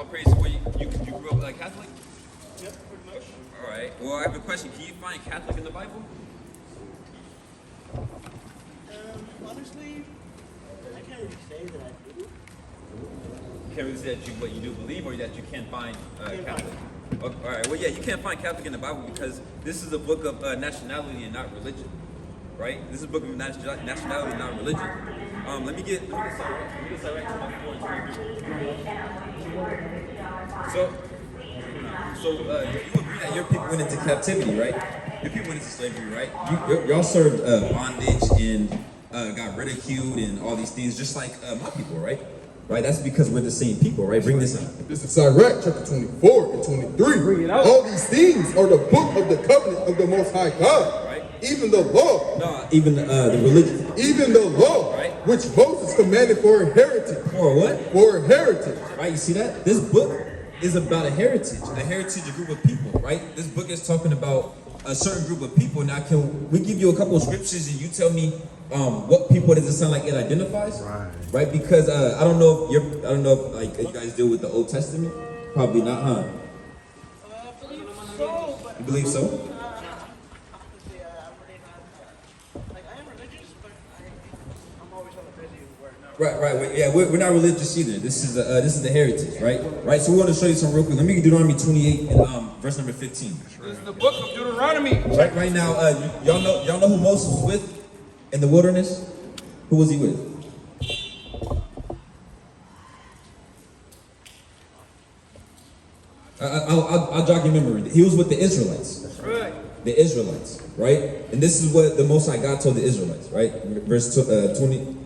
praise. Well, you grew up like Catholic? Yep, pretty much. All right. Well, I have a question. Can you find Catholic in the Bible? Honestly, I can't really say that I do. You can't really say that you do believe, or that you can't find Can't Catholic. find. Okay, all right. Well, yeah, you can't find Catholic in the Bible because this is a book of nationality and not religion, right? This is a book of nationality and not religion. Let me get this right to my point. So you agree that your people went into captivity, right? Your people went into slavery, right? Y'all served bondage and got ridiculed and all these things, just like my people, right? Right, that's because we're the same people, right? Bring this up. This is Sirach chapter 24 and 23. Bring it out. All these things are the book of the covenant of the Most High God. Right. Even the law. No, even the religion. Even the law, Right. which Moses commanded for a heritage. For what? For a heritage. Right, you see that? This book is about a heritage, a group of people, right? This book is talking about a certain group of people. Now, can we give you a couple of scriptures and you tell me what people does it sound like it identifies? Right? Because I don't know if like you guys deal with the Old Testament. Probably not, huh? I believe so, but You believe so? honestly, I'm really not. Like, I am religious, but I'm always on the busy word. Right. Yeah, we're not religious either. This is the heritage, right? Right. So we want to show you some real quick. Let me get Deuteronomy 28 and verse number 15. This is the book of Deuteronomy. Right now, y'all know who Moses was with in the wilderness? Who was he with? I'll jog your memory. He was with the Israelites. That's right. The Israelites, right? And this is what the Most High God told the Israelites, right? Verse 20,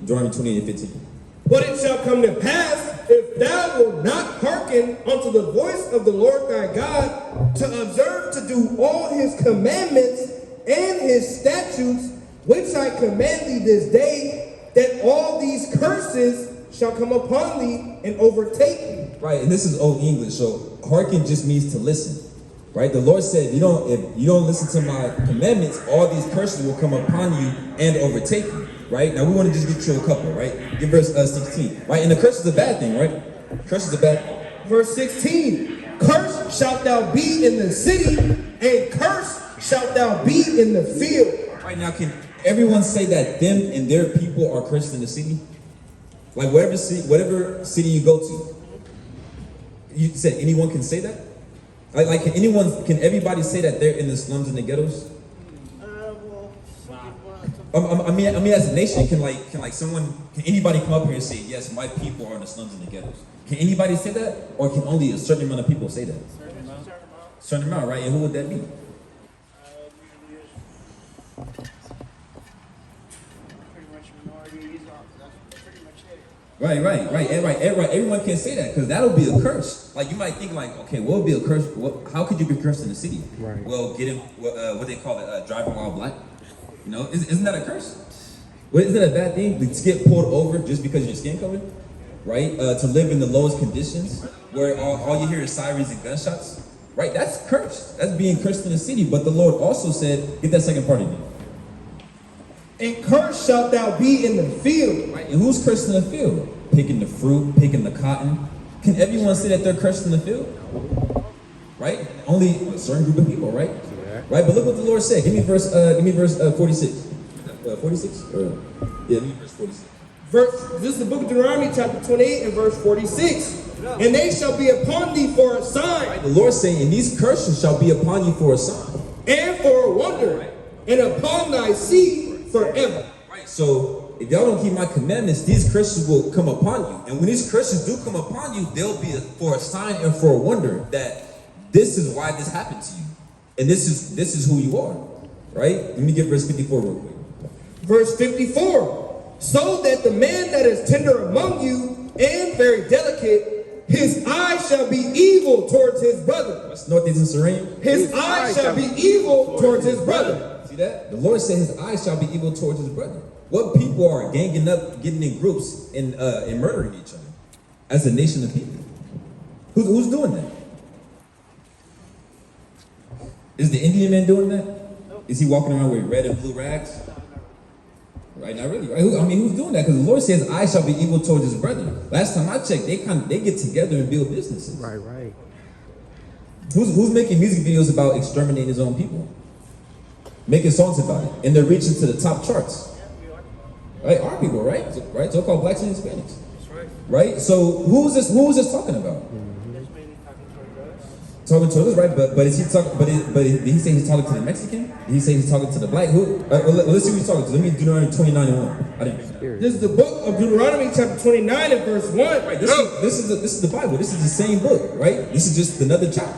Deuteronomy 28 and 15. But it shall come to pass, if thou wilt not hearken unto the voice of the Lord thy God, to observe to do all his commandments and his statutes, which I command thee this day, that all these curses shall come upon thee and overtake thee. Right, and this is Old English, so hearken just means to listen. Right? The Lord said, if you don't listen to my commandments, all these curses will come upon you and overtake you. Right? Now we want to just get you a couple, right? Give verse 16. Right? And the curse is a bad thing, right? Curse is a bad thing. Verse 16, cursed shalt thou be in the city, and cursed shalt thou be in the field. Right now, can everyone say that them and their people are cursed in the city? Like whatever city you go to. You said anyone can say that? Like can everybody say that they're in the slums and the ghettos? Well, some people, I mean, as a nation, can anybody come up here and say, yes, my people are in the slums and the ghettos? Can anybody say that, or can only a certain amount of people say that? Certain amount, right? And who would that be? usually is pretty much minorities. That's pretty much it. Right. Everyone can say that because that'll be a curse. Like you might think, like, okay, what would be a curse? How could you be cursed in the city? Right. Well, getting what they call it, driving while black. You know, isn't that a curse? Well, isn't that a bad thing to get pulled over just because your skin color? Right? To live in the lowest conditions where all you hear is sirens and gunshots. Right? That's cursed. That's being cursed in the city. But the Lord also said, get that second part again. And cursed shalt thou be in the field. Right? And who's cursed in the field? Picking the fruit, picking the cotton. Can everyone say that they're cursed in the field? Right? Only a certain group of people, right? Yeah. Right? But look what the Lord said. Give me verse 46. 46? Give me verse 46. This is the book of Deuteronomy, chapter 28, and verse 46. And they shall be upon thee for a sign. Right? The Lord saying, and these curses shall be upon you for a sign. And for a wonder. And upon thy seed forever. Right. So if y'all don't keep my commandments, these curses will come upon you. And when these curses do come upon you, they'll be for a sign and for a wonder that this is why this happened to you. And this is who you are. Right? Let me get verse 54 real quick. Verse 54. So that the man that is tender among you and very delicate, his eye shall be evil towards his brother. What's North East and Serene? His eye shall be evil towards his brother. See that? The Lord said his eye shall be evil towards his brother. What people are ganging up, getting in groups, and murdering each other as a nation of people? Who's doing that? Is the Indian man doing that? Is he walking around with red and blue rags? Right? Right, not really. Right? Who's doing that? Because the Lord says, "I shall be evil towards his brother." Last time I checked, they get together and build businesses. Right. Who's making music videos about exterminating his own people? Making songs about it, and they're reaching to the top charts. Right, our people, right? So-called blacks and Hispanics. Right. So who is this talking about? Talking to us, right? But is he talking? But did he say he's talking to the Mexican? Did he say he's talking to the black? Who? Let's see who he's talking to. Let me Deuteronomy 29:1. I didn't. This is the book of Deuteronomy, chapter 29 and verse 1. Right. This is the Bible. This is the same book, right? This is just another chapter.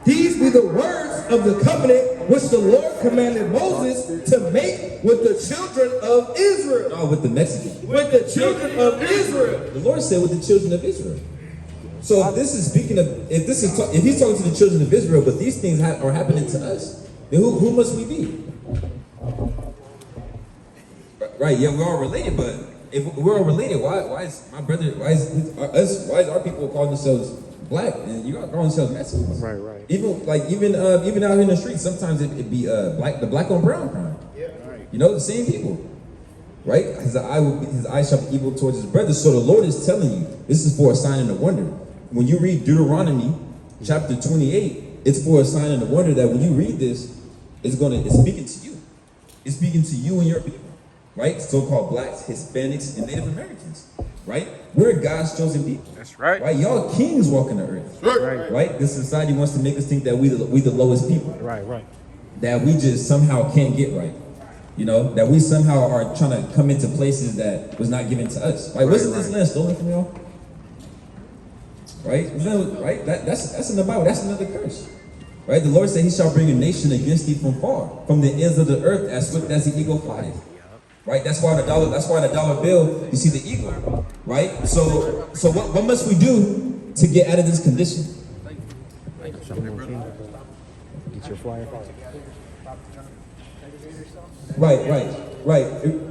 These be the words of the covenant which the Lord commanded Moses to make with the children of Israel. No, with the Mexican. With the children of Israel. The Lord said with the children of Israel. So if this is speaking of, if he's talking to the children of Israel, but these things are happening to us, then who must we be? Right? Yeah, we're all related, but if we're all related, why is my brother? Why is our people calling themselves black and you are calling themselves Mexicans? Right. Even out here in the streets, sometimes it be the black on brown crime. Yeah. Right. You know, the same people. Right? His eye shall be evil towards his brother. So the Lord is telling you, this is for a sign and a wonder. When you read Deuteronomy chapter 28, it's for a sign and a wonder that when you read this, it's speaking to you. It's speaking to you and your people. Right? So-called blacks, Hispanics, and Native Americans. Right? We're God's chosen people. That's right. Right? Y'all kings walking the earth. Right? This society wants to make us think that we the lowest people. Right. That we just somehow can't get right. You know, that we somehow are trying to come into places that was not given to us. Right? Wasn't this land stolen from y'all? Right? Right? That's in the Bible. That's another curse. Right? The Lord said he shall bring a nation against thee from far, from the ends of the earth, as swift as the eagle flies. Right? That's why the dollar bill, you see the eagle. Right? So what must we do to get out of this condition? Get your flyer. Right.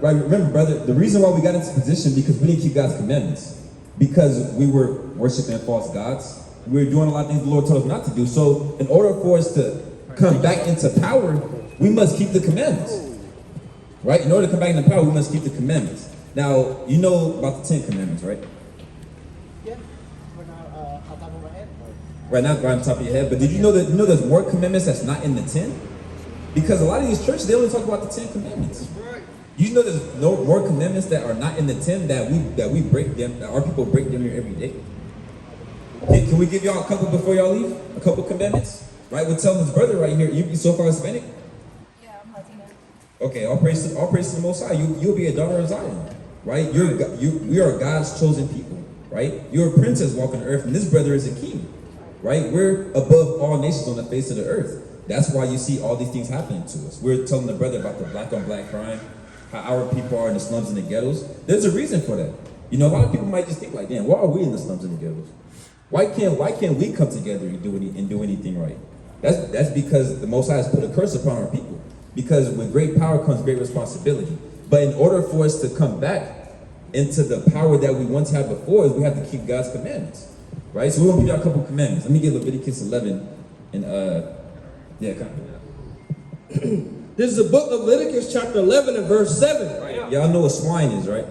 Remember, brother, the reason why we got into position because we didn't keep God's commandments. Because we were worshiping false gods. We were doing a lot of things the Lord told us not to do. So in order for us to come back into power, we must keep the commandments. Right? In order to come back into power, we must keep the commandments. Now, you know about the 10 commandments, right? Yeah. We're not on top of my head. Right, not right on top of your head. But did you know there's more commandments that's not in the 10? Because a lot of these churches, they only talk about the 10 commandments. You know there's no more commandments that are not in the 10 that we break them, that our people break them here every day. Can we give y'all a couple before y'all leave? A couple commandments? Right, we're telling this brother right here, you so far Hispanic? Yeah, I'm Latina. Okay, all praise to the Most High. You'll be a daughter of Zion. Right? We are God's chosen people. Right? You're a princess walking the earth, and this brother is a king. Right? We're above all nations on the face of the earth. That's why you see all these things happening to us. We're telling the brother about the black on black crime, how our people are in the slums and the ghettos. There's a reason for that. You know, a lot of people might just think like, damn, why are we in the slums and the ghettos? Why can't we come together and do anything right? That's because the Most High has put a curse upon our people. Because with great power comes great responsibility. But in order for us to come back into the power that we once had before, we have to keep God's commandments. Right? So we're gonna give y'all a couple commandments. Let me get Leviticus 11 and yeah, come on. This is the book of Leviticus, chapter 11 and verse 7. Right. Y'all know what swine is, right?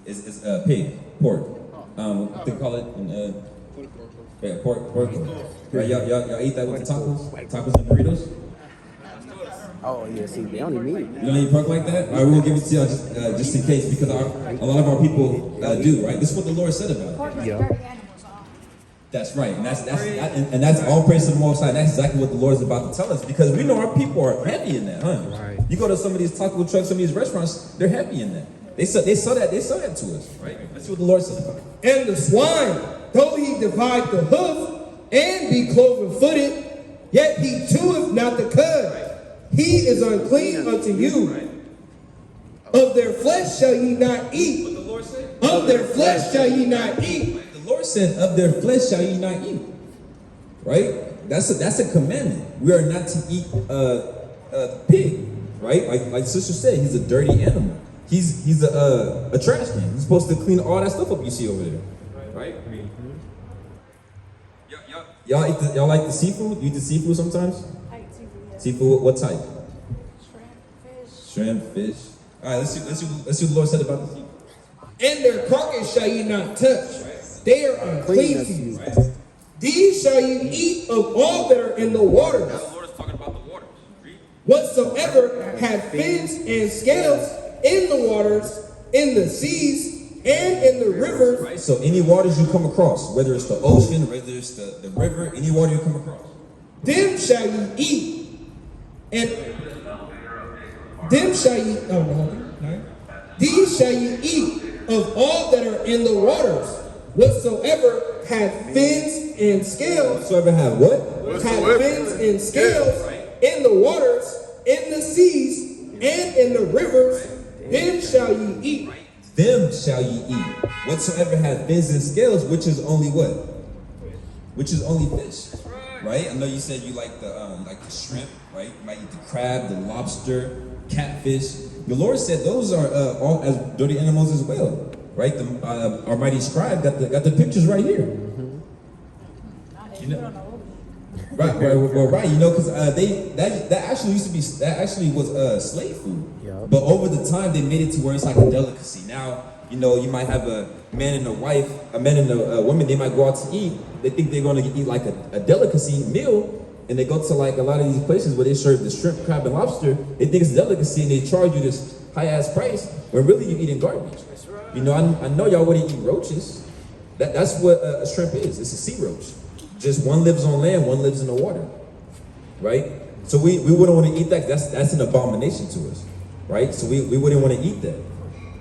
It's pig, pork. What they call it in pork. Right? Y'all eat that with the tacos and burritos? Oh yeah, see, they only meat. You don't eat pork like that? All right, we'll give it to y'all just in case, because a lot of our people do, right? This is what the Lord said about it. Pork is dirty animals. That's right, and that's all praise to the Most High. That's exactly what the Lord is about to tell us, because we know our people are heavy in that, huh? Right. You go to some of these taco trucks, some of these restaurants, they're heavy in that. They sell that to us, right? That's what the Lord said about it. And the swine, though he divide the hoof and be cloven-footed, yet he cheweth not the cud. He is unclean unto you. Of their flesh shall ye not eat. What the Lord said? Of their flesh shall ye not eat. The Lord said, "Of their flesh shall ye not eat." Right? That's a commandment. We are not to eat a pig. Right? Like Sister said, he's a dirty animal. He's a trash can. He's supposed to clean all that stuff up you see over there. Right? Y'all like the seafood? You eat the seafood sometimes? I eat seafood, yeah. Seafood, what type? Shrimp, Shrimp, fish. All right, let's see what the Lord said about the sea. And their carcass shall you not touch. They are unclean to you. These shall you eat of all that are in the waters. Now the Lord is talking about the waters. Read. Whatsoever have fins and scales in the waters, in the seas, and in the rivers. Right. So any waters you come across, whether it's the ocean, whether it's the river, any water you come across, Them shall you eat, and them shall you, oh no, these shall you eat of all that are in the waters, whatsoever have fins and scales, whatsoever have what? have fins and scales in the waters, in the seas, and in the rivers, them shall you eat. Them shall ye eat. Whatsoever have fins and scales, which is only what? Which is only fish. Right? I know you said you like the shrimp, right? You might eat the crab, the lobster, catfish. The Lord said those are all as dirty animals as well, right? The Almighty Scribe got the pictures right here. You know, right. You know, because that actually was slave food. Yep. But over the time, they made it to where it's like a delicacy. Now, you know, you might have a man and a wife, a man and a woman. They might go out to eat. They think they're going to eat like a delicacy meal, and they go to like a lot of these places where they serve the shrimp, crab, and lobster. They think it's a delicacy, and they charge you this high ass price when really you're eating garbage. You know, I know y'all wouldn't eat roaches. That's what a shrimp is. It's a sea roach. Just one lives on land, one lives in the water, right? So we wouldn't want to eat that. That's an abomination to us, right? So we wouldn't want to eat that,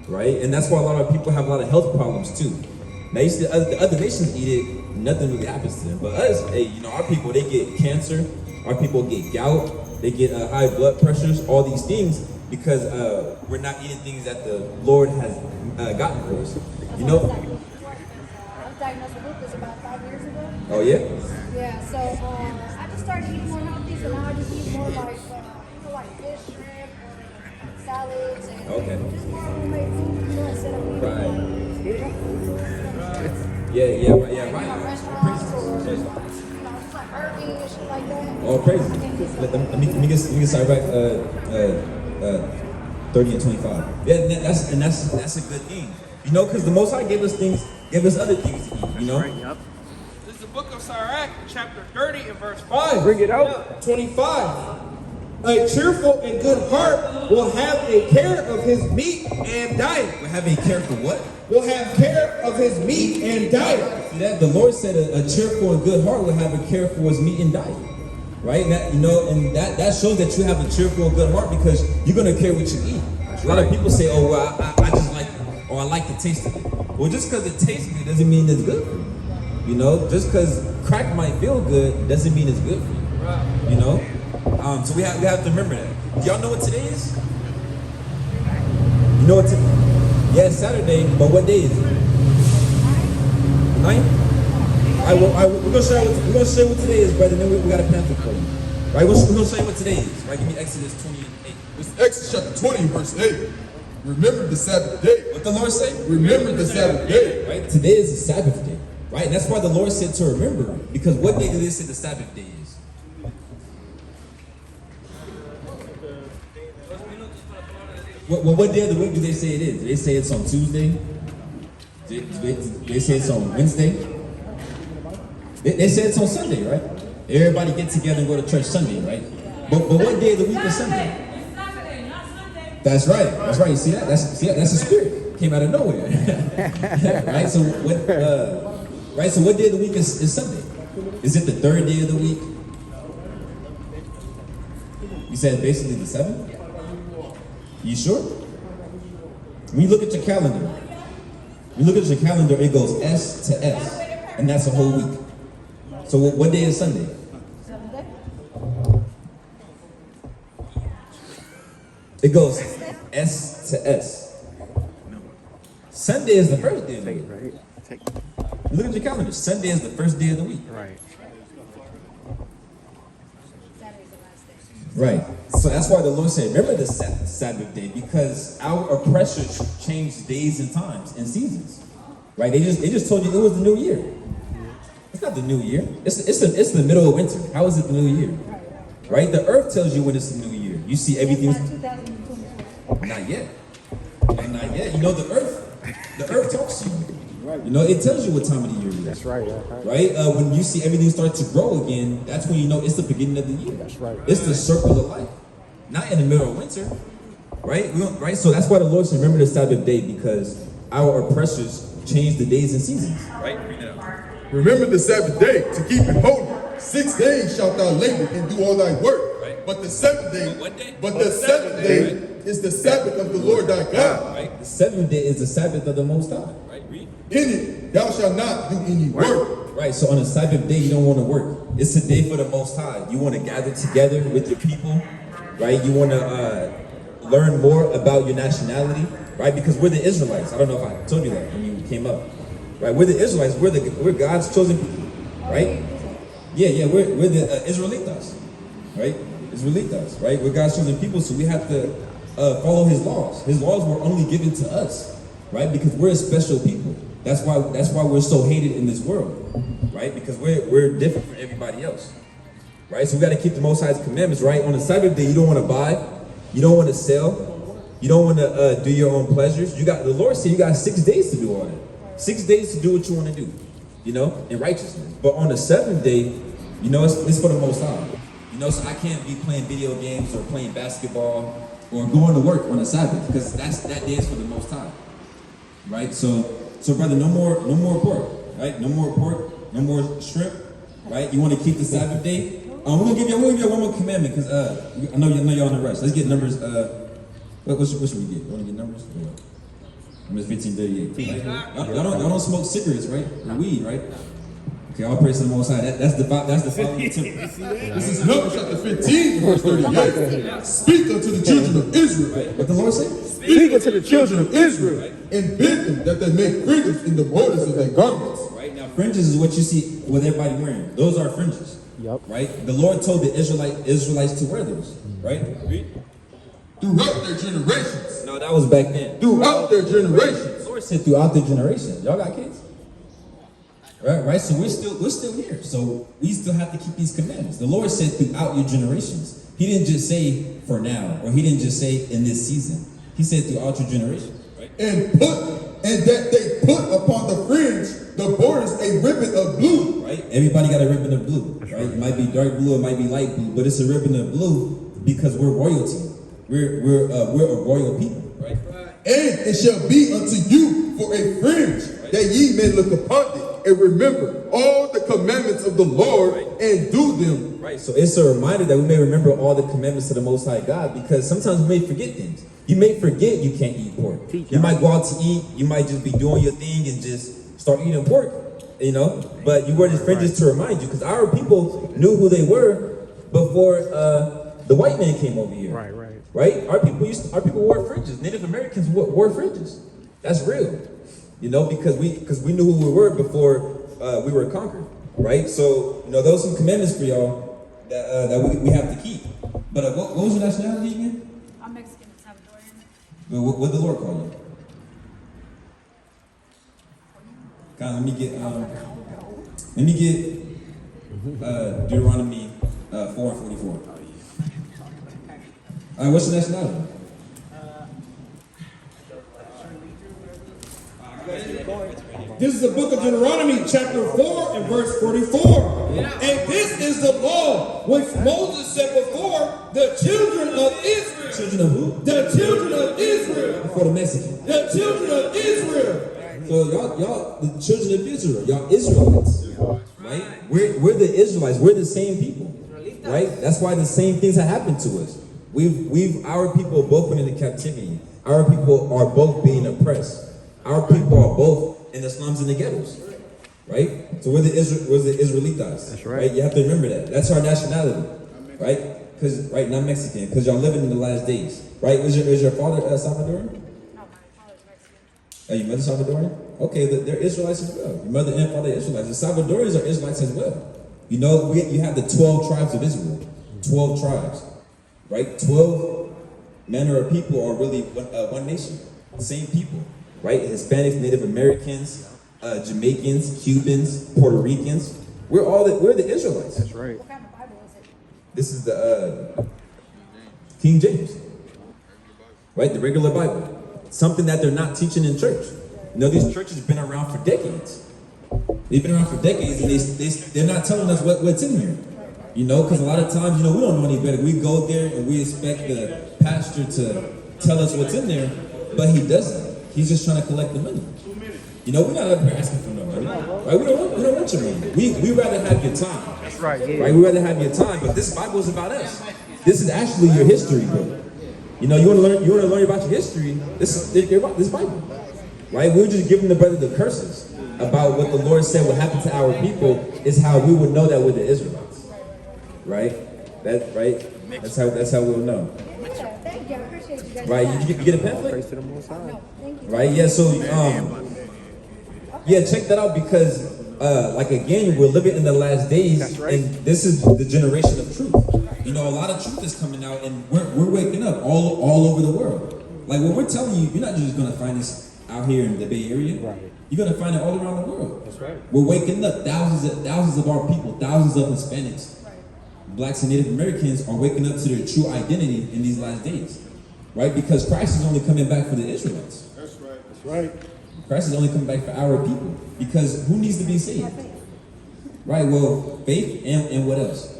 right? And that's why a lot of people have a lot of health problems too. Now you see the other nations eat it, nothing really happens to them. But us, hey, you know, our people, they get cancer, our people get gout, they get high blood pressures, all these things because we're not eating things that the Lord has gotten for us. You know? I was diagnosed with lupus about 5 years ago. Oh yeah? Yeah, so I just started eating more healthy, so now I just eat more like fish, shrimp, or salads, and Okay. just more homemade food, instead of eating Right. like, Right. restaurants or just like Burger and shit like that. Oh, crazy. Let me get sidetrack 30 and 25. Yeah, that's a good thing. You know, because the Most High gave us other things to eat, you know? This is the book of Sirach, chapter 30 and verse 5. Bring it out. 25. A cheerful and good heart will have a care of his meat and diet. We're having care for what? Will have care of his meat and diet. See that? The Lord said a cheerful and good heart will have a care for his meat and diet. Right? And that, you know, and that shows that you have a cheerful and good heart because you're going to care what you eat. A lot of people say, oh, well, I just like it, or I like the taste of it. Well, just because it tastes good doesn't mean it's good for you. You know, just because crack might feel good doesn't mean it's good for you. You know? So we have to remember that. Do y'all know what today is? You know what today? Yeah, it's Saturday, but what day is it? 9th? We're gonna show you what today is, brother. Then we got a pamphlet for you. Right? We're gonna show you what today is. Right? Give me Exodus 28. It's Exodus chapter 20, verse 8. Remember the Sabbath day. What the Lord say? Remember the Sabbath day. Right? Today is the Sabbath day. Right? And that's why the Lord said to remember it. Because what day did they say the Sabbath day is? What day of the week do they say it is? Do they say it's on Tuesday? Do they say it's on Wednesday? They say it's on Sunday, right? Everybody get together and go to church Sunday, right? But what day of the week is Sunday? That's right. That's right. You see that? That's a spirit. Came out of nowhere. Right? So what day of the week is Sunday? Is it the third day of the week? You said basically the 7th? You sure? When you look at your calendar, it goes S to S, and that's a whole week. So what day is Sunday? Sunday. It goes S to S. Sunday is the first day of the week. Right. Look at your calendar. Sunday is the first day of the week. Right. Saturday's the last day. Right. So that's why the Lord said, remember the Sabbath day, because our oppressors changed days and times and seasons. Right? They just told you it was the new year. It's not the new year. It's the middle of winter. How is it the new year? Right? The earth tells you when it's the new year. You see everything. It's not 2024. Not yet. And not yet. You know, the earth talks to you. Right. You know, it tells you what time of the year it is. That's right. Right? When you see everything start to grow again, that's when you know it's the beginning of the year. That's right. It's the circle of life. Not in the middle of winter. Right? Right? So that's why the Lord said, remember the Sabbath day, because our oppressors changed the days and seasons. Right? Read it out. Remember the Sabbath day to keep it holy. 6 days shalt thou labor and do all thy work. Right. But the seventh day, What day? but the seventh day is the Sabbath of the Lord thy God. Right? The seventh day is the Sabbath of the Most High. Right? Read. In it thou shalt not do any work. Right, so on the Sabbath day, you don't want to work. It's a day for the Most High. You want to gather together with your people, right? You want to learn more about your nationality, right? Because we're the Israelites. I don't know if I told you that when you came up, right? We're the Israelites. We're God's chosen people, right? Yeah. We're the Israelitas, right? Israelitas, right? We're God's chosen people, so we have to follow His laws. His laws were only given to us, right? Because we're a special people. That's why we're so hated in this world, right? Because we're different from everybody else, right? So we got to keep the Most High's commandments, right? On the Sabbath day, you don't want to buy, you don't want to sell, you don't want to do your own pleasures. The Lord said you got 6 days to do all that. 6 days to do what you want to do, you know, in righteousness. But on the seventh day, you know, it's for the Most High. You know, so I can't be playing video games or playing basketball or going to work on the Sabbath, because that day is for the Most High, right? So brother, no more pork, right? No more pork, no more shrimp, right? You want to keep the Sabbath day. We're gonna give you one more commandment, because I know y'all in a rush. Let's get Numbers. What should we get? You want to get Numbers? Numbers 15:38. Right? Y'all don't smoke cigarettes, right? Or weed, right? Okay, all praise to the Most High. That's the following temple. This is Numbers chapter 15, verse 38. Speak unto the children of Israel. Right. What the Lord said? Speak unto the children of Israel. And bid them that they make fringes in the borders of their garments. Right, now fringes is what you see with everybody wearing. Those are fringes. Yep. Right? The Lord told the Israelites to wear those. Right? Read. Throughout their generations. No, that was back then. Throughout their generations. The Lord said throughout their generation. Y'all got kids? Right? So we're still here. So we still have to keep these commandments. The Lord said throughout your generations. He didn't just say for now, or He didn't just say in this season. He said throughout your generations. Right? And that they put upon the fringe the borders a ribbon of blue. Right? Everybody got a ribbon of blue. Right? It might be dark blue, it might be light blue, but it's a ribbon of blue because we're royalty. We're a royal people. Right? And it shall be unto you for a fringe, that ye may look upon it and remember all the commandments of the Lord and do them. Right. So it's a reminder that we may remember all the commandments of the Most High God, because sometimes we may forget things. You may forget you can't eat pork. You might go out to eat. You might just be doing your thing and just start eating pork, you know. But you wear these fringes to remind you, because our people knew who they were before the white man came over here. Right. Our people wore fringes. Native Americans wore fringes. That's real, you know, because we knew who we were before we were conquered. Right. So you know, those are some commandments for y'all that we have to keep. But what was your nationality again? I'm Mexican and Salvadorian. But what did the Lord call you? God, let me get Deuteronomy 4:44. All right, what's your nationality? This is the book of Deuteronomy, chapter 4 and verse 44. And this is the law which Moses set before the children of Israel. Children of who? The children of Israel. For the Mexican. The children of Israel. So y'all, the children of Israel, y'all Israelites, right? We're the Israelites. We're the same people, right? That's why the same things have happened to us. Our people both went into captivity. Our people are both being oppressed. Our people are both in the slums and the ghettos, right? So we're the Israelitas. That's right. You have to remember that. That's our nationality, right? Because not Mexican, because y'all living in the last days, right? Is your father Salvadorian? No, my father's Mexican. Are your mother Salvadorian? Okay, they're Israelites as well. Your mother and father are Israelites. The Salvadorians are Israelites as well. You know, you have the 12 tribes of Israel. 12 tribes, right? 12 manner of people are really one nation. Same people, right? Hispanics, Native Americans, Jamaicans, Cubans, Puerto Ricans. We're the Israelites. That's right. What kind of Bible is it? This is the King James. right? The regular Bible. Something that they're not teaching in church. You know, these churches have been around for decades. They've been around for decades, and they're not telling us what's in here. You know, because a lot of times, you know, we don't know any better. We go there and we expect the pastor to tell us what's in there, but he doesn't. He's just trying to collect the money. You know, we're not up here asking for no money. Right? We don't want your money. We rather have your time. That's right. Yeah. Right? We rather have your time, but this Bible is about us. This is actually your history book. You know, you want to learn about your history. This Bible. Right? We're just giving the brother the curses about what the Lord said would happen to our people is how we would know that we're the Israelites. Right? That's how we'll know. Yeah, thank you. I appreciate you guys. Right? You get a pamphlet? Praise to the Most High. No, thank you. Right? Yeah, so yeah, check that out because like again, we're living in the last days. That's right. And this is the generation of truth. You know, a lot of truth is coming out and we're waking up all over the world. Like when we're telling you, you're not just gonna find this out here in the Bay Area. Right. You're gonna find it all around the world. That's right. We're waking up. Thousands of our people, thousands of Hispanics, Blacks and Native Americans are waking up to their true identity in these last days. Right? Because Christ is only coming back for the Israelites. That's right. That's right. Christ is only coming back for our people. Because who needs to be saved? Right, well, faith and what else?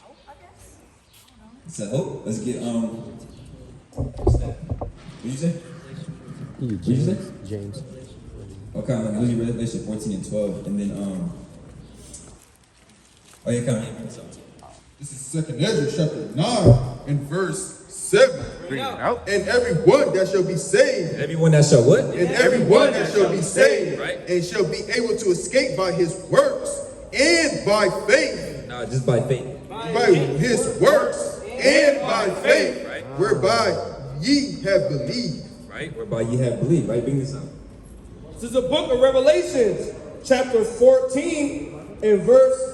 Hope, I guess. It's a hope. Let's get what's that? What'd you say? What'd you say? James. Okay, let me read Revelation 14 and 12, and then oh yeah, come on. This is 2nd Ezra chapter 9 and verse 7. Bring it out. And everyone that shall be saved, Everyone that shall what? and everyone that shall be saved, Right. and shall be able to escape by his works and by faith, No, just by faith. by his works and by faith, Right. whereby ye have believed. Right? Whereby ye have believed. Right? Bring this up. This is the book of Revelations, chapter 14 and verse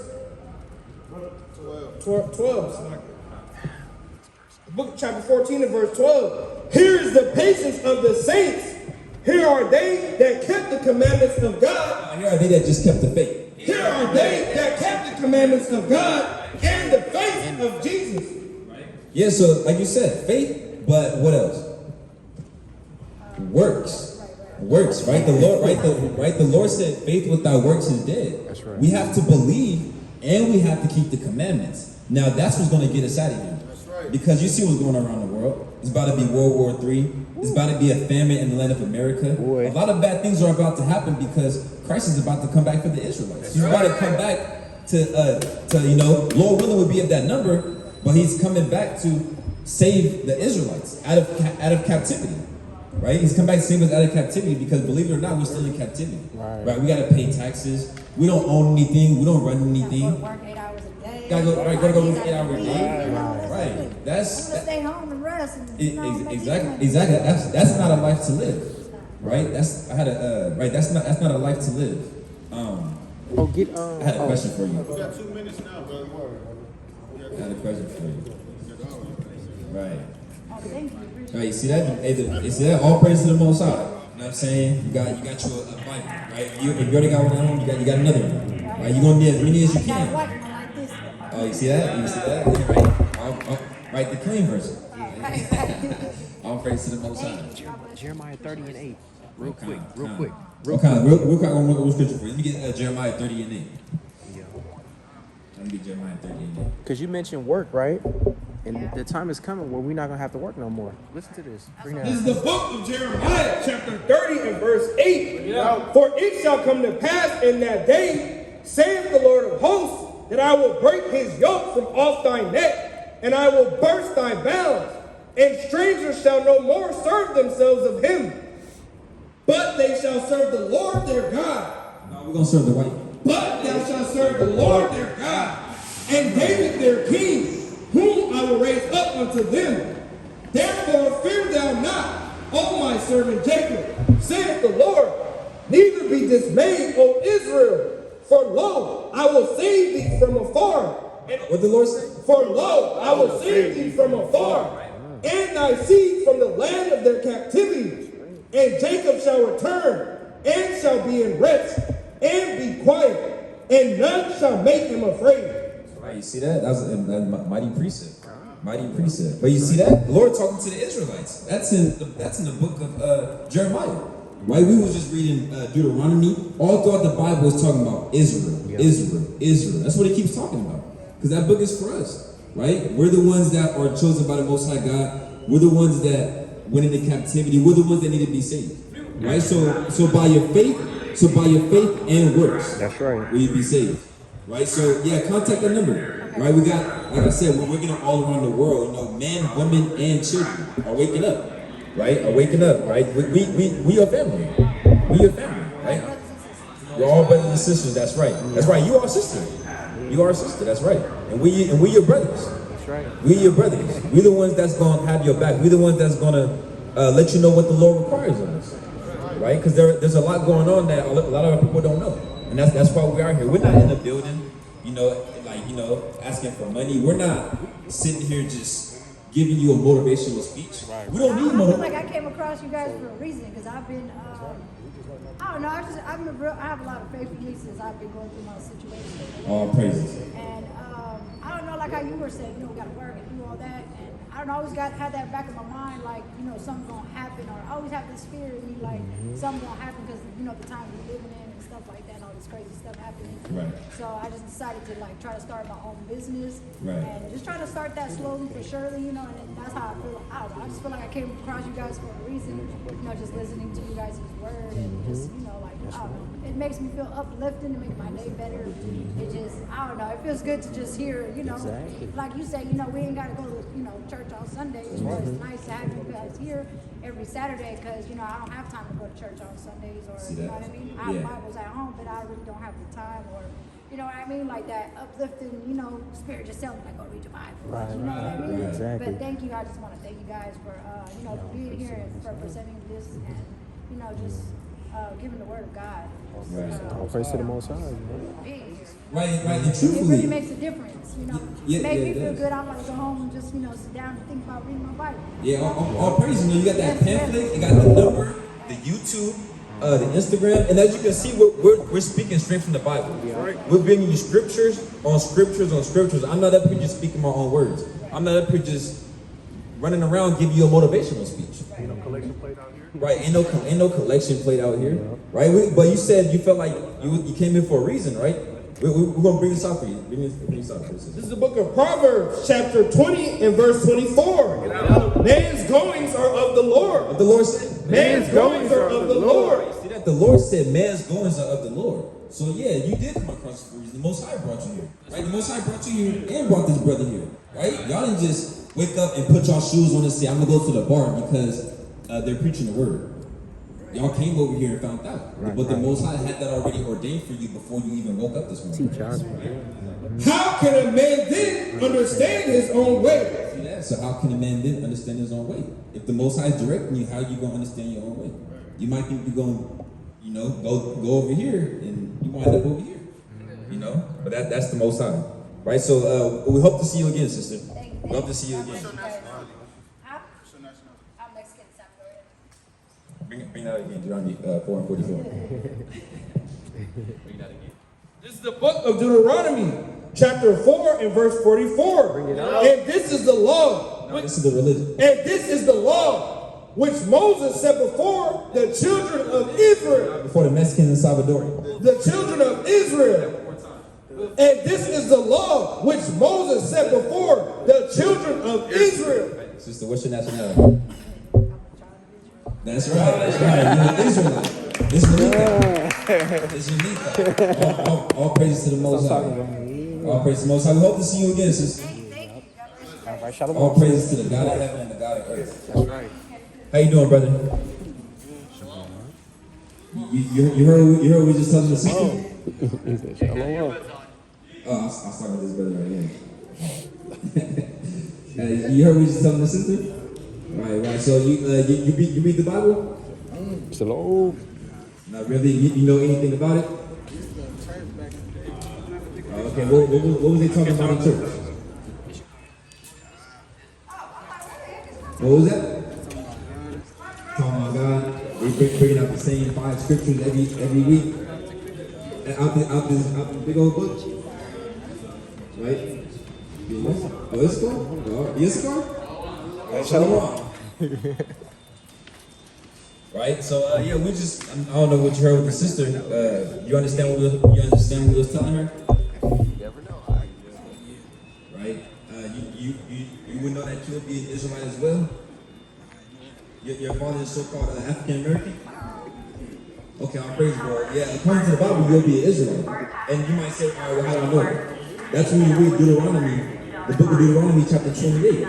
12. The book of chapter 14 and verse 12. Here is the patience of the saints. Here are they that kept the commandments of God. Here are they that just kept the faith. Here are they that kept the commandments of God and the faith of Jesus. Yeah, so like you said, faith, but what else? Works, right? The Lord said, faith without works is dead. That's right. We have to believe and we have to keep the commandments. Now that's what's going to get us out of here. That's right. Because you see what's going on around the world. It's about to be World War III. It's about to be a famine in the land of America. Boy. A lot of bad things are about to happen because Christ is about to come back for the Israelites. He's about to come back to you know, Lord willing would be at that number, but he's coming back to save the Israelites out of captivity. Right? He's come back to save us out of captivity because believe it or not, we're still in captivity. Right? We gotta pay taxes. We don't own anything. We don't run Go to anything. work 8 hours a day. Gotta go work 8 hours a Leave, day. you know, Right. That's I'm gonna stay home and rest. And, you know, make exactly. money. That's not a life to live. Right? That's not a life to live. Oh, get I had a question for you. We got 2 minutes now, brother. I had a question for you. Right. Oh, thank you. Appreciate Right, you see that? Hey, you see that? All praise to the Most High. You know what I'm saying? You got you a Bible, right? If you already got one at home, you got another one. Right? You're gonna need as many as you it. I got can. white one like this. Oh, you see that? You see that? Yeah, right. Right, the clean version. All praise to the Most High. Jeremiah 30 and 8. Real quick. Real quick, one scripture for you. Let me get Jeremiah 30 and 8. Yeah. Let me get Jeremiah 30 and 8. Because you mentioned work, right? And the time is coming where we're not going to have to work no more. Listen to this. Bring that This is out. the book of Jeremiah, chapter 30 and verse 8. For it shall come to pass in that day, saith the Lord of hosts, that I will break his yoke from off thy neck, and I will burst thy bounds, and strangers shall no more serve themselves of him, but they shall serve the Lord their God. No, we're gonna serve the white. But thou shalt serve the Lord their God, and David their king, whom I will raise up unto them. Therefore fear thou not, O my servant Jacob, saith the Lord, neither be dismayed, O Israel. For lo, I will save thee from afar. What the Lord say? For lo, I will save thee from afar, and thy seed from the land of their captivity. And Jacob shall return, and shall be in rest, and be quiet, and none shall make him afraid. Right, you see that? That was a mighty precept. Mighty precept. But you see that? The Lord talking to the Israelites. That's in the book of Jeremiah. Right? We was just reading Deuteronomy. All throughout the Bible is talking about Israel. Israel. That's what it keeps talking about. Because that book is for us. Right? We're the ones that are chosen by the Most High God. We're the ones that went into captivity. We're the ones that need to be saved. Right? So by your faith and works. That's right. Will you be saved? Right? So yeah, contact the number. Right? We got, like I said, we're getting all around the world. You know, men, women, and children are waking up. Right? Are waking up. Right? We are family. We are family. Right? We're all brothers and sisters. That's right. That's right. You are a sister. You are a sister. That's right. And we your brothers. That's right. We your brothers. We the ones that's gonna have your back. We the ones that's gonna let you know what the Lord requires of us. Right? Because there's a lot going on that a lot of people don't know, and that's why we are here. We're not in the building, asking for money. We're not sitting here just giving you a motivational speech. Right. We don't need I feel motivation. like I came across you guys for a reason because I've been, I don't know, I have a lot of faith in me since I've been going through my situation. All praises. And I don't know, like how you were saying, we got to work and do all that. And I don't know, I always had that back in my mind, like, something's going to happen, or I always have this fear in me, like, something's going to happen because, the time we're living in and stuff like that, and all this crazy stuff happening. Right. So I just decided to, like, try to start my own business. Right. And just try to start that slowly but surely, and that's how I feel. I don't know, I just feel like I came across you guys for a reason, just listening to you guys' word, and just, like, I don't know, it makes me feel uplifting, to make my day better. It just, I don't know, it feels good to just hear, Exactly. like you say, we ain't got to go to, church on Sundays, but it's nice to have you guys here every Saturday, because, I don't have time to go to church on Sundays, or, you know what I mean? I have Bibles at home, but I really don't have the time, or, you know what I mean? Like that uplifting, spirit just telling me, like, go read your Bible. Right. You know what I mean? Exactly. But thank you, I just want to thank you guys for, being here and for presenting this, and, just giving the word of God. All praise to the Most High. Peace. Right, and It truthfully. really makes a difference, Yeah, Make me it feel does. good. I'm gonna go home and just, sit down and think about reading my Bible. Yeah, all praise. You got that pamphlet, you got the number, the YouTube, the Instagram, and as you can see, we're speaking straight from the Bible. We're bringing you scriptures on scriptures on scriptures. I'm not up here just speaking my own words. I'm not up here just running around giving you a motivational speech. Ain't no collection plate out here. Right, ain't no collection plate out here, right? But you said you felt like you came in for a reason, right? We're gonna bring this out for you. Bring this out for you. This is the book of Proverbs, chapter 20 and verse 24. Man's goings are of the Lord. What the Lord said? Man's goings are of the Lord. See that? The Lord said man's goings are of the Lord. So yeah, you did come across for a reason. The Most High brought you here, right? The Most High brought you here and brought this brother here, right? Y'all didn't just wake up and put y'all shoes on and say, I'm gonna go to the BART because they're preaching the word. Y'all came over here and found out. But the Most High had that already ordained for you before you even woke up this morning. How can a man then understand his own way? See that? So how can a man then understand his own way? If the Most High is directing you, how are you going to understand your own way? You might think you're going to, go over here, and you wind up over here. But that's the Most High. Right? So we hope to see you again, sister. We hope to see you again. I'm Mexican, Salvadorian. Bring that again, Deuteronomy 4 and 44. This is the book of Deuteronomy, chapter 4 and verse 44. And this is the law. No, this is the religion. And this is the law which Moses set before the children of Israel. Before the Mexicans and Salvadorian. The children of Israel. And this is the law which Moses set before the children of Israel. Sister, what's your nationality? That's right. You're an Israelite. It's unique. All praises to the Most High. All praises to the Most High. We hope to see you again, sister. All praises to the God of heaven and the God of earth. That's right. How you doing, brother? You heard we just talking to the sister? Oh, I was talking to this brother right here. You heard we just talking to the sister? Right. So you read the Bible? Hello. Not really. You know anything about it? Okay. What was they talking about in church? What was that? Talking about God. They bringing out the same 5 scriptures every week. Out this big old book. Right? Oh, it's gone? Oh, it's gone? Shalom. Right? So, yeah, we just, I don't know what you heard with the sister. You understand what we was telling her? You never know. Right? You would know that you would be an Israelite as well? Your father is so-called African American? Okay, I'll praise the Lord. Yeah, according to the Bible, you'll be an Israelite. And you might say, all right, well, how do I know? That's when you read Deuteronomy, the book of Deuteronomy, chapter 28.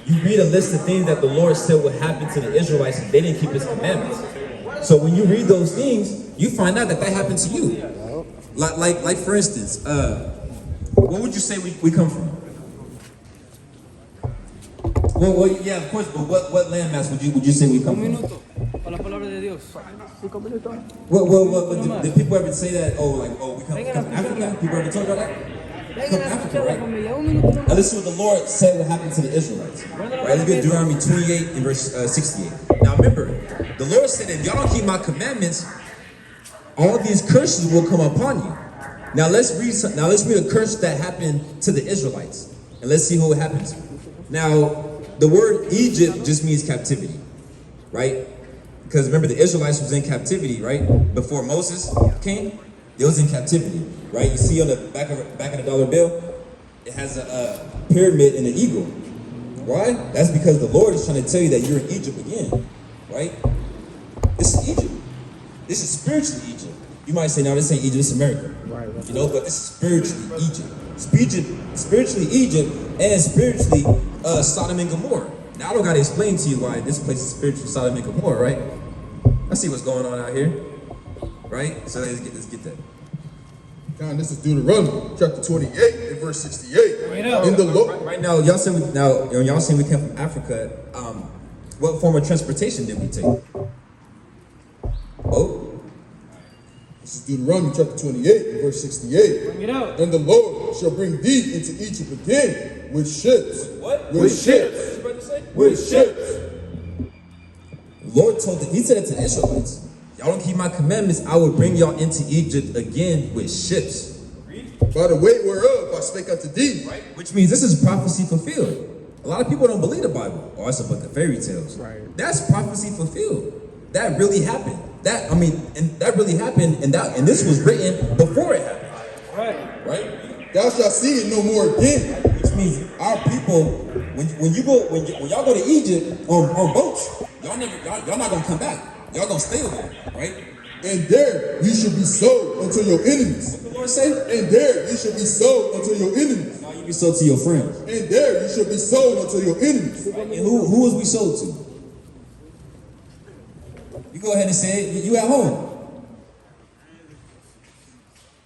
You read a list of things that the Lord said would happen to the Israelites if they didn't keep his commandments. So when you read those things, you find out that happened to you. Like for instance, what would you say we come from? Well, yeah, of course, but what landmass would you say we come from? Well, did people ever say that? We come from Africa? People ever talk about that? We come from Africa, right? Now listen to what the Lord said would happen to the Israelites. Right? Let's get Deuteronomy 28 and verse 68. Now remember, the Lord said, if y'all don't keep my commandments, all these curses will come upon you. Now let's read a curse that happened to the Israelites, and let's see what happens. Now, the word Egypt just means captivity, right? Because remember, the Israelites was in captivity, right? Before Moses came, they was in captivity, right? You see on the back of the dollar bill, it has a pyramid and an eagle. Why? That's because the Lord is trying to tell you that you're in Egypt again, right? This is Egypt. This is spiritually Egypt. You might say, no, this ain't Egypt, this is America. Right. You know, but this is spiritually Egypt. Spiritually Egypt and spiritually Sodom and Gomorrah. Now I don't gotta explain to you why this place is spiritual Sodom and Gomorrah, right? I see what's going on out here, right? So let's get that. God, this is Deuteronomy chapter 28 and verse 68. In the Lord. Right now, y'all saying we came from Africa. What form of transportation did we take? Oh. This is Deuteronomy chapter 28 and verse 68. And the Lord shall bring thee into Egypt again with ships. What? With ships. With ships. Lord he said it to the Israelites. Y'all don't keep my commandments, I will bring y'all into Egypt again with ships. By the way whereof I spake unto thee. Right? Which means this is prophecy fulfilled. A lot of people don't believe the Bible. Oh, it's a book of fairy tales. Right. That's prophecy fulfilled. That really happened. That really happened, and this was written before it happened. Right? Thou shalt see it no more again. Which means our people, when y'all go to Egypt on boats, y'all not gonna come back. Y'all gonna stay over there, right? And there you should be sold unto your enemies. What the Lord say? And there you should be sold unto your enemies. No, you be sold to your friends. And there you should be sold unto your enemies. Right? And who was we sold to? You go ahead and say it. You at home.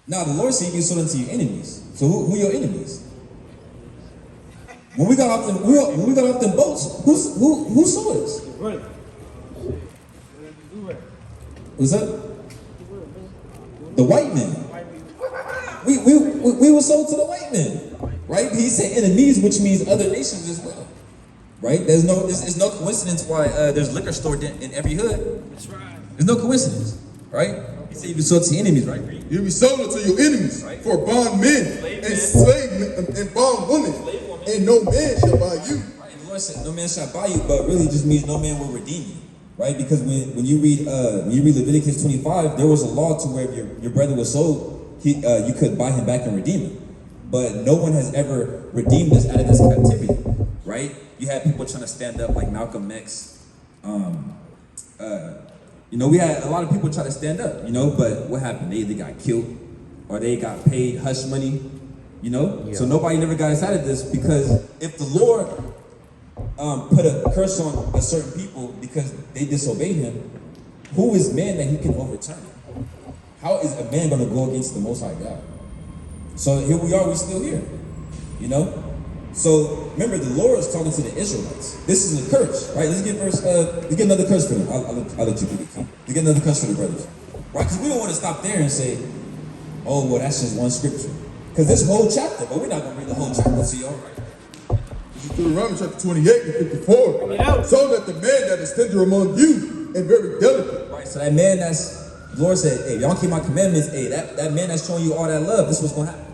Now the Lord said you be sold unto your enemies. So who your enemies? When we got off them boats, who sold us? Right. What's that? The white men. We were sold to the white men, right? He said enemies, which means other nations as well, right? There's no coincidence why there's liquor store in every hood. That's right. There's no coincidence, right? He said you be sold to your enemies, right? You'll be sold unto your enemies, right? For bond men and slave men and bond women, and no man shall buy you. Right? And the Lord said no man shall buy you, but really just means no man will redeem you. Right, because when you read Leviticus 25, there was a law to where if your brother was sold, you could buy him back and redeem him. But no one has ever redeemed us out of this captivity, right? You had people trying to stand up like Malcolm X. We had a lot of people try to stand up, but what happened? They either got killed or they got paid hush money, Yeah. So nobody never got us out of this because if the Lord put a curse on a certain people because they disobeyed him, who is man that he can overturn it? How is a man going to go against the Most High God? So here we are, we're still here, So remember, the Lord is talking to the Israelites. This is a curse, right? Let's get another curse for them. I'll let you do it. Let's get another curse for the brothers, right? Because we don't want to stop there and say, oh, well, that's just one scripture. Because this whole chapter, but we're not going to read the whole chapter to you, all right? Deuteronomy chapter 28 and 54. So that the man that is tender among you and very delicate. Right, so that man the Lord said, hey, y'all keep my commandments, hey, that man that's showing you all that love, this is what's going to happen.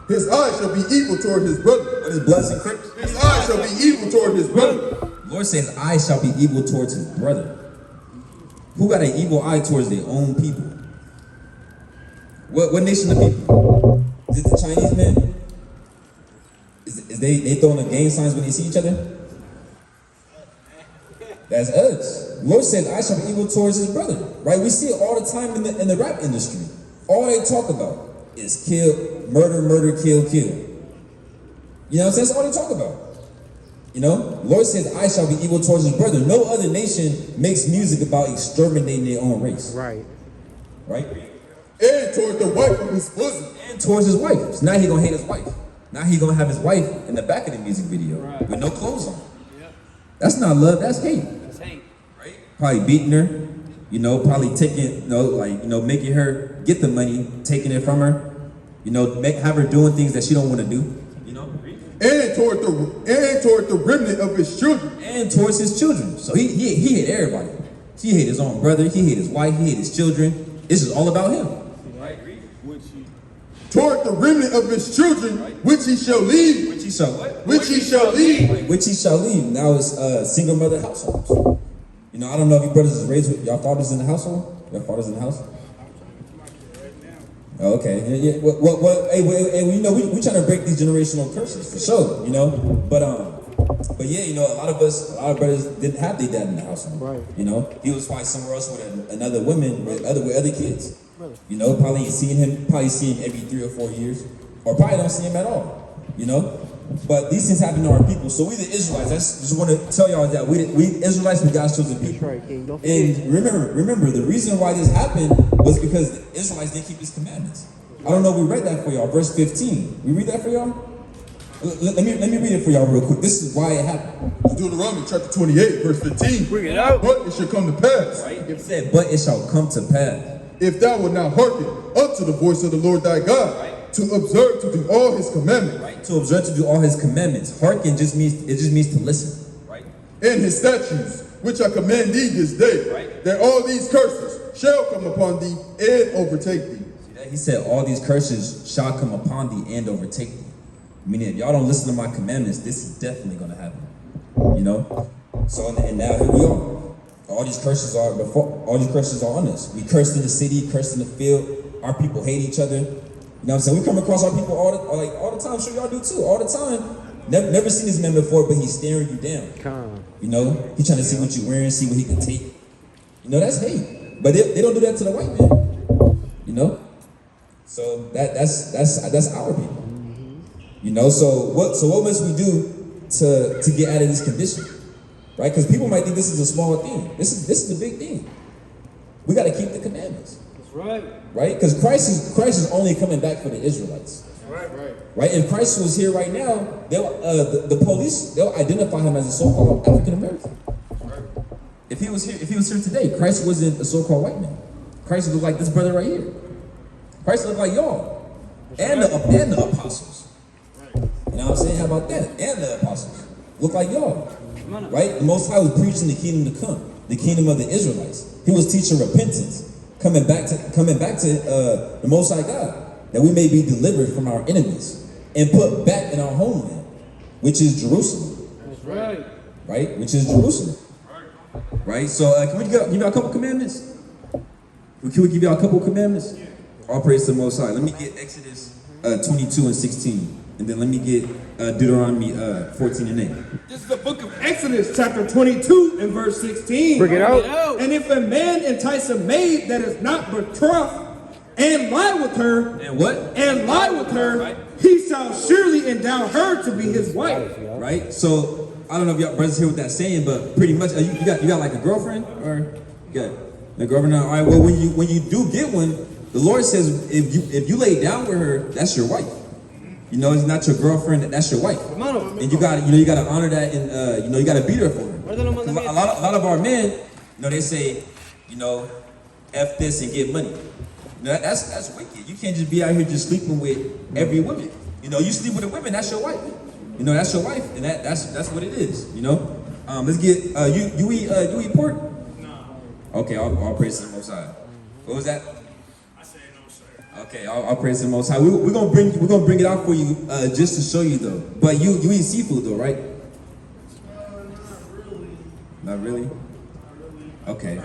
His eye shall be evil toward his brother. His Bloods and Crips. His eye shall be evil toward his brother. Lord says, I shall be evil towards his brother. Who got an evil eye towards their own people? What nation of people? Is it the Chinese men? Is they throwing up gang signs when they see each other? That's us. Lord said, I shall be evil towards his brother. Right? We see it all the time in the rap industry. All they talk about is kill, murder, kill. You know what I'm saying? That's all they talk about. You know? Lord says, I shall be evil towards his brother. No other nation makes music about exterminating their own race. Right. Right? And toward the wife of his bosom. And towards his wife. So now he gonna hate his wife. Now he gonna have his wife in the back of the music video with no clothes on. Yep. That's not love, that's hate. That's hate. Right? Probably beating her, you know, probably taking, making her get the money, taking it from her, you know, have her doing things that she don't want to do, you know? And toward the remnant of his children. And towards his children. So he hate everybody. He hate his own brother, he hate his wife, he hate his children. This is all about him. Toward the remnant of his children, which he shall leave. Which he shall what? Which he shall leave. Which he shall leave. Now it's single mother households. You know, I don't know if you brothers is raised with y'all fathers in the household. Your fathers in the house. Oh, okay. Yeah. Hey, you know, we trying to break these generational curses for sure. You know, but yeah, you know, a lot of brothers didn't have their dad in the household. Right. You know, he was probably somewhere else with another woman with other kids. You know, probably see him every 3 or 4 years, or probably don't see him at all. You know, but these things happen to our people. So we the Israelites, I just want to tell y'all that we Israelites, we God's chosen people. Right. And remember, the reason why this happened was because the Israelites didn't keep His commandments. I don't know if we read that for y'all. Verse 15. We read that for y'all. Let me read it for y'all real quick. This is why it happened. Deuteronomy chapter 28, verse 15. Bring it out. But it shall come to pass. Right? It said, but it shall come to pass. If thou wilt not hearken unto the voice of the Lord thy God, to observe to do all his commandments, right? To observe to do all his commandments. Hearken just means to listen, right? And his statutes, which I command thee this day, right? That all these curses shall come upon thee and overtake thee. See that? He said, all these curses shall come upon thee and overtake thee. Meaning, if y'all don't listen to my commandments, this is definitely going to happen. You know. So and now here we are. All these curses are on us. We cursed in the city, cursed in the field. Our people hate each other. You know what I'm saying? We come across our people all the time. I'm sure y'all do too. All the time. Never seen this man before, but he's staring you down. You know, he's trying to see what you're wearing, see what he can take. You know, that's hate. But they don't do that to the white man. You know, so that's our people. You know, so what must we do to get out of this condition? Right? Because people might think this is a small thing. This is the big thing. We got to keep the commandments. That's right. Right? Because Christ is only coming back for the Israelites. Right? If Christ was here right now, the police, they'll identify him as a so-called African American. If he was here today, Christ wasn't a so-called white man. Christ looked like this brother right here. Christ looked like y'all. And the apostles. You know what I'm saying? How about that? And the apostles look like y'all. Right? The Most High was preaching the kingdom to come, the kingdom of the Israelites. He was teaching repentance, coming back to the Most High God, that we may be delivered from our enemies and put back in our homeland, which is Jerusalem. That's right. Right? Which is Jerusalem. Right? So can we give y'all a couple commandments? Can we give y'all a couple commandments? All praise to the Most High. Let me get Exodus 22 and 16. And then let me get Deuteronomy 14 and 8. This is the book of Exodus, chapter 22 and verse 16. Bring it out. And if a man entice a maid that is not betrothed and lie with her, and what? And lie with her, right, he shall surely endow her to be his wife. Right? So I don't know if y'all brothers hear what that's saying, but pretty much you got like a girlfriend or you got a girlfriend. All right. Well, when you do get one, the Lord says if you lay down with her, that's your wife. You know, it's not your girlfriend, that's your wife. And you gotta honor that, and you gotta beat her for her. A lot of our men, they say, F this and get money. That's wicked. You can't just be out here just sleeping with every woman. You sleep with a woman, that's your wife. That's your wife, and that's what it is. Let's get you eat pork? No. Okay, I'll praise the Most High. What was that? I said no, sir. Okay, I'll praise the Most High. We're gonna bring it out for you just to show you though. But you eat seafood though, right? Not really. Okay.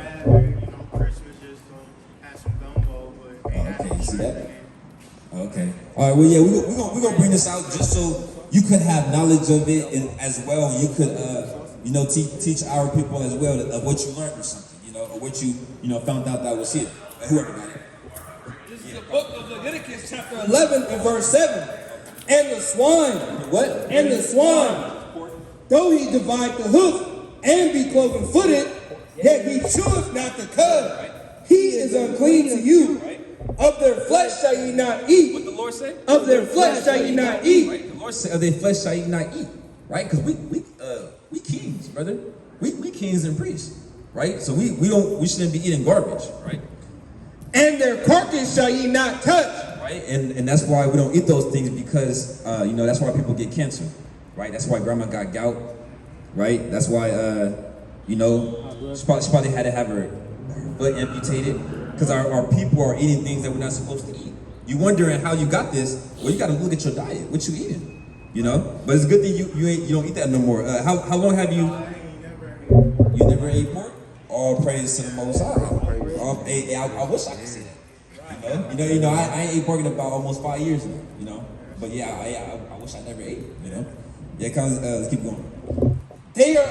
Christmas just have some gumbo, but Okay, you see that? Okay. All right. Well, yeah, we're gonna bring this out just so you could have knowledge of it and as well. You could teach our people as well of what you learned or something, or what you found out that was here. Whoever got it. This is the book of Leviticus, chapter 11 and verse 7. And the swine, What? and the swine, though he divide the hoof and be cloven footed, yet he cheweth not the cud. He is unclean to you. Of their flesh shall ye not eat. What the Lord said? Of their flesh shall ye not eat. Right? The Lord said, "Of their flesh shall ye not eat." Right? Because we kings, brother. We kings and priests. Right? So we shouldn't be eating garbage. Right? And their carcass shall ye not touch. Right? And that's why we don't eat those things because that's why people get cancer. Right? That's why grandma got gout. Right? That's why she probably had to have her foot amputated because our people are eating things that we're not supposed to eat. You wondering how you got this? Well, you got to look at your diet. What you eating? But it's a good thing you don't eat that no more. How long have you never ate pork? All praise to the Most High. I wish I could say that. I ain't ate pork in about almost 5 years now. But yeah, I wish I never ate. Yeah, let's keep going. They are